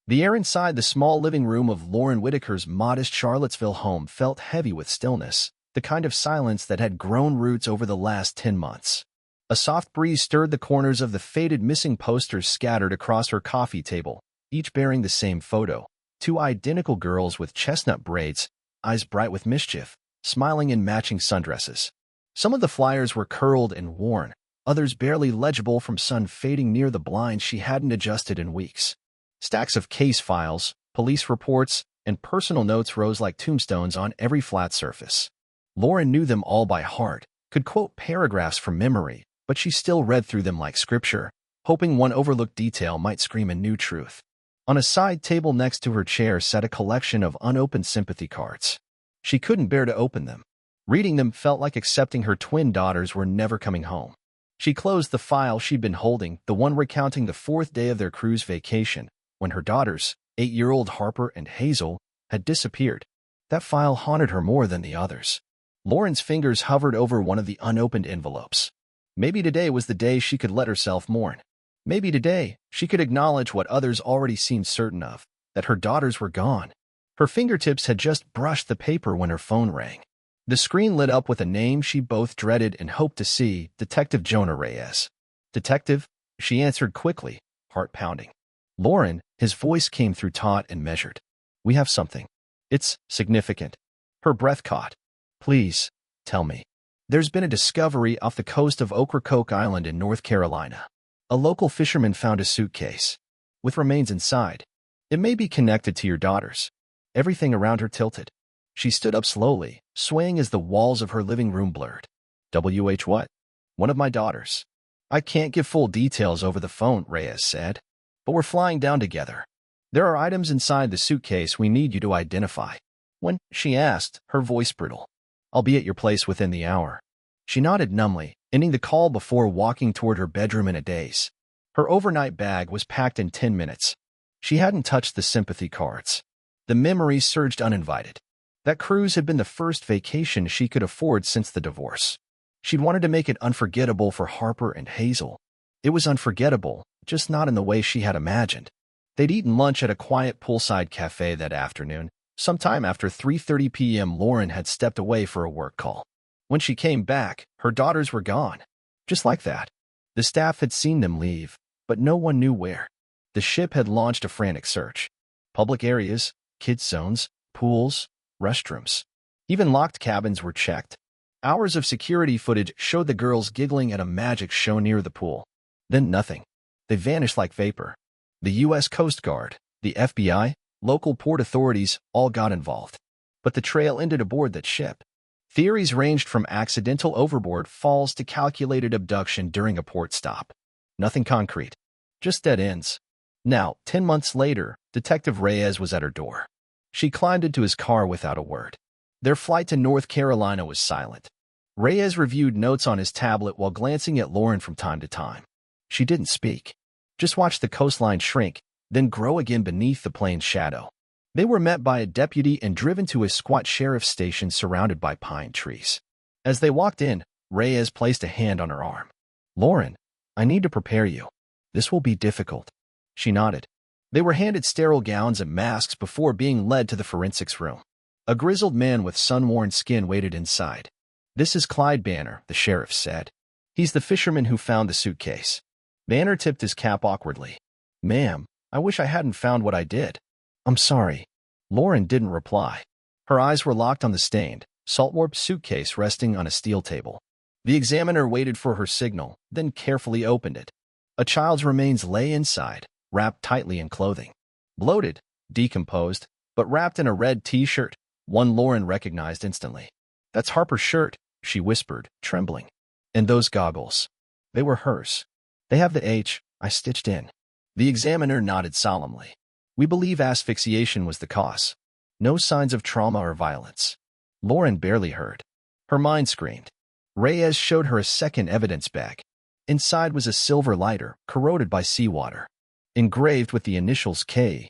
The air inside the small living room of Lauren Whitaker's modest Charlottesville home felt heavy with stillness, the kind of silence that had grown roots over the last 10 months. A soft breeze stirred the corners of the faded missing posters scattered across her coffee table, each bearing the same photo. Two identical girls with chestnut braids, eyes bright with mischief, smiling in matching sundresses. Some of the flyers were curled and worn, others barely legible from sun fading near the blinds she hadn't adjusted in weeks. Stacks of case files, police reports, and personal notes rose like tombstones on every flat surface. Lauren knew them all by heart, could quote paragraphs from memory, but she still read through them like scripture, hoping one overlooked detail might scream a new truth. On a side table next to her chair sat a collection of unopened sympathy cards. She couldn't bear to open them. Reading them felt like accepting her twin daughters were never coming home. She closed the file she'd been holding, the one recounting the 4th day of their cruise vacation, when her daughters, 8-year-old Harper and Hazel, had disappeared. That file haunted her more than the others. Lauren's fingers hovered over one of the unopened envelopes. Maybe today was the day she could let herself mourn. Maybe today she could acknowledge what others already seemed certain of, that her daughters were gone. Her fingertips had just brushed the paper when her phone rang. The screen lit up with a name she both dreaded and hoped to see, Detective Jonah Reyes. "Detective?" she answered quickly, heart pounding. "Lauren," his voice came through taut and measured. "We have something. It's significant." Her breath caught. "Please, tell me." "There's been a discovery off the coast of Ocracoke Island in North Carolina. A local fisherman found a suitcase with remains inside. It may be connected to your daughters." Everything around her tilted. She stood up slowly, swaying as the walls of her living room blurred. "WH what?" "One of my daughters." "I can't give full details over the phone," Reyes said. "But we're flying down together. There are items inside the suitcase we need you to identify." "When?" she asked, her voice brittle. "I'll be at your place within the hour." She nodded numbly, ending the call before walking toward her bedroom in a daze. Her overnight bag was packed in 10 minutes. She hadn't touched the sympathy cards. The memories surged uninvited. That cruise had been the first vacation she could afford since the divorce. She'd wanted to make it unforgettable for Harper and Hazel. It was unforgettable, just not in the way she had imagined. They'd eaten lunch at a quiet poolside cafe that afternoon. Sometime after 3:30 p.m., Lauren had stepped away for a work call. When she came back, her daughters were gone. Just like that. The staff had seen them leave, but no one knew where. The ship had launched a frantic search. Public areas, kids' zones, pools, restrooms. Even locked cabins were checked. Hours of security footage showed the girls giggling at a magic show near the pool. Then nothing. They vanished like vapor. The U.S. Coast Guard, the FBI, local port authorities all got involved. But the trail ended aboard that ship. Theories ranged from accidental overboard falls to calculated abduction during a port stop. Nothing concrete. Just dead ends. Now, 10 months later, Detective Reyes was at her door. She climbed into his car without a word. Their flight to North Carolina was silent. Reyes reviewed notes on his tablet while glancing at Lauren from time to time. She didn't speak. Just watched the coastline shrink, then grow again beneath the plane's shadow. They were met by a deputy and driven to a squat sheriff's station surrounded by pine trees. As they walked in, Reyes placed a hand on her arm. "Lauren, I need to prepare you. This will be difficult." She nodded. They were handed sterile gowns and masks before being led to the forensics room. A grizzled man with sun-worn skin waited inside. "This is Clyde Banner," the sheriff said. "He's the fisherman who found the suitcase." Banner tipped his cap awkwardly. "Ma'am, I wish I hadn't found what I did." "I'm sorry." Lauren didn't reply. Her eyes were locked on the stained, salt-warped suitcase resting on a steel table. The examiner waited for her signal, then carefully opened it. A child's remains lay inside, wrapped tightly in clothing. Bloated, decomposed, but wrapped in a red T-shirt, one Lauren recognized instantly. "That's Harper's shirt," she whispered, trembling. "And those goggles. They were hers. They have the H I stitched in." The examiner nodded solemnly. "We believe asphyxiation was the cause. No signs of trauma or violence." Lauren barely heard. Her mind screamed. Reyes showed her a second evidence bag. Inside was a silver lighter, corroded by seawater, engraved with the initials K.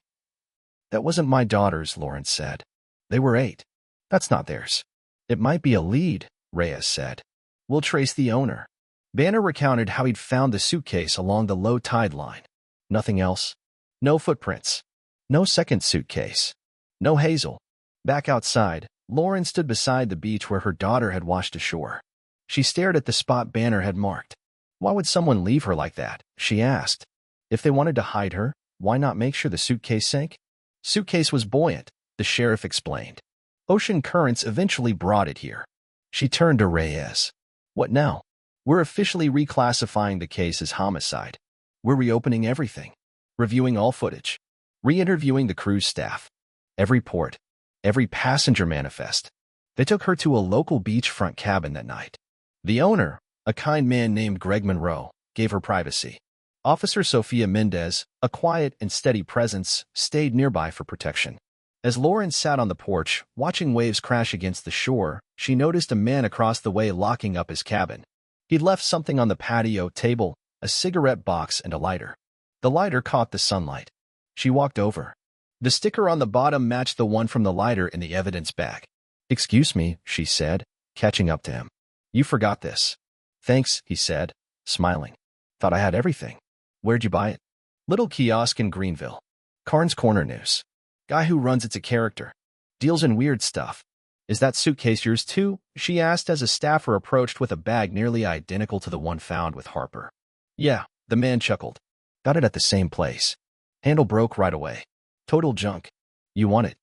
"That wasn't my daughters," Lauren said. "They were 8. That's not theirs." "It might be a lead," Reyes said. "We'll trace the owner." Banner recounted how he'd found the suitcase along the low tide line. Nothing else. No footprints. No second suitcase. No Hazel. Back outside, Lauren stood beside the beach where her daughter had washed ashore. She stared at the spot Banner had marked. Why would someone leave her like that? She asked. If they wanted to hide her, why not make sure the suitcase sank? Suitcase was buoyant, the sheriff explained. Ocean currents eventually brought it here. She turned to Reyes. What now? We're officially reclassifying the case as homicide. We're reopening everything. Reviewing all footage. Re-interviewing the cruise staff. Every port. Every passenger manifest. They took her to a local beachfront cabin that night. The owner, a kind man named Greg Monroe, gave her privacy. Officer Sophia Mendez, a quiet and steady presence, stayed nearby for protection. As Lauren sat on the porch, watching waves crash against the shore, she noticed a man across the way locking up his cabin. He'd left something on the patio table, a cigarette box and a lighter. The lighter caught the sunlight. She walked over. The sticker on the bottom matched the one from the lighter in the evidence bag. "Excuse me," she said, catching up to him. "You forgot this." "Thanks," he said, smiling. "Thought I had everything." "Where'd you buy it?" "Little kiosk in Greenville. Carnes Corner News. Guy who runs it's a character. Deals in weird stuff." "Is that suitcase yours too?" she asked as a staffer approached with a bag nearly identical to the one found with Harper. "Yeah," the man chuckled. "Got it at the same place. Handle broke right away. Total junk. You want it?"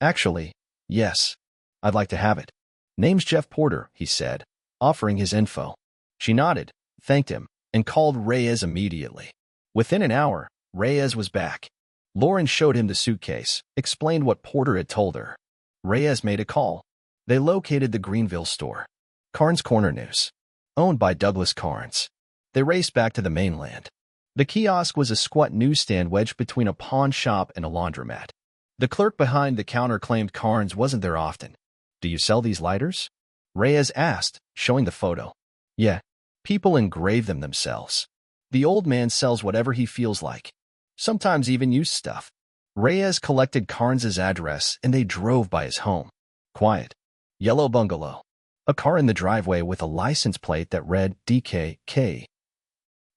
"Actually, yes. I'd like to have it." "Name's Jeff Porter," he said, offering his info. She nodded, thanked him, and called Reyes immediately. Within an hour, Reyes was back. Lauren showed him the suitcase, explained what Porter had told her. Reyes made a call. They located the Greenville store. Carnes Corner News. Owned by Douglas Carnes. They raced back to the mainland. The kiosk was a squat newsstand wedged between a pawn shop and a laundromat. The clerk behind the counter claimed Carnes wasn't there often. "Do you sell these lighters?" Reyes asked, showing the photo. "Yeah. People engrave them themselves. The old man sells whatever he feels like. Sometimes even used stuff." Reyes collected Carnes's address and they drove by his home. Quiet. Yellow bungalow. A car in the driveway with a license plate that read DKK.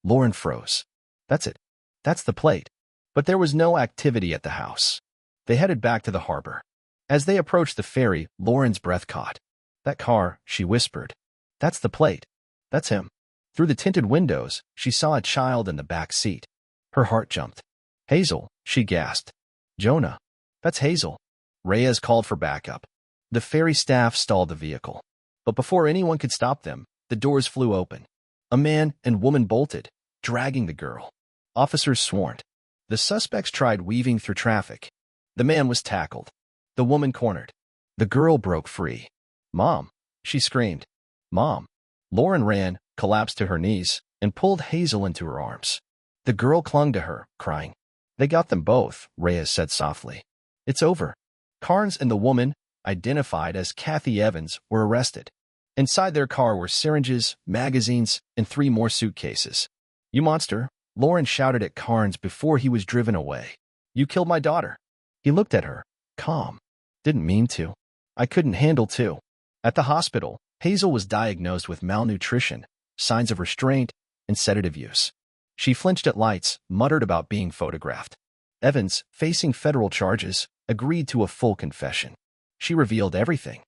Lauren froze. "That's it. That's the plate." But there was no activity at the house. They headed back to the harbor. As they approached the ferry, Lauren's breath caught. "That car," she whispered. "That's the plate. That's him." Through the tinted windows, she saw a child in the back seat. Her heart jumped. "Hazel," she gasped. "Jonah. That's Hazel." Reyes called for backup. The ferry staff stalled the vehicle. But before anyone could stop them, the doors flew open. A man and woman bolted, dragging the girl. Officers swarmed. The suspects tried weaving through traffic. The man was tackled. The woman cornered. The girl broke free. "Mom!" she screamed. "Mom!" Lauren ran, collapsed to her knees, and pulled Hazel into her arms. The girl clung to her, crying. "They got them both," Reyes said softly. "It's over." Carnes and the woman, identified as Kathy Evans, were arrested. Inside their car were syringes, magazines, and 3 more suitcases. "You monster," Lauren shouted at Carnes before he was driven away. "You killed my daughter." He looked at her, calm. "Didn't mean to. I couldn't handle two." At the hospital, Hazel was diagnosed with malnutrition, signs of restraint, and sedative use. She flinched at lights, muttered about being photographed. Evans, facing federal charges, agreed to a full confession. She revealed everything.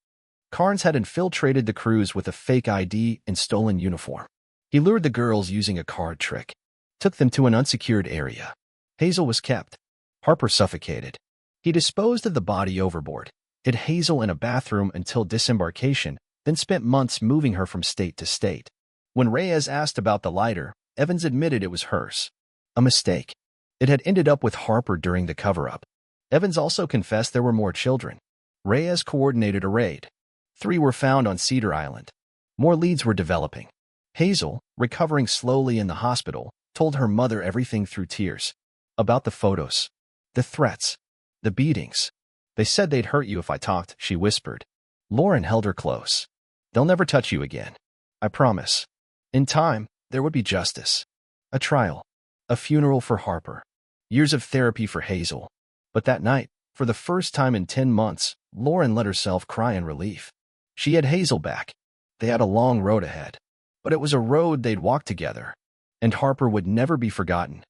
Carnes had infiltrated the cruise with a fake ID and stolen uniform. He lured the girls using a card trick. Took them to an unsecured area. Hazel was kept. Harper suffocated. He disposed of the body overboard, hid Hazel in a bathroom until disembarkation, then spent months moving her from state to state. When Reyes asked about the lighter, Evans admitted it was hers. A mistake. It had ended up with Harper during the cover-up. Evans also confessed there were more children. Reyes coordinated a raid. 3 were found on Cedar Island. More leads were developing. Hazel, recovering slowly in the hospital, told her mother everything through tears. About the photos. The threats. The beatings. "They said they'd hurt you if I talked," she whispered. Lauren held her close. "They'll never touch you again. I promise." In time, there would be justice. A trial. A funeral for Harper. Years of therapy for Hazel. But that night, for the first time in 10 months, Lauren let herself cry in relief. She had Hazel back. They had a long road ahead. But it was a road they'd walk together. And Harper would never be forgotten.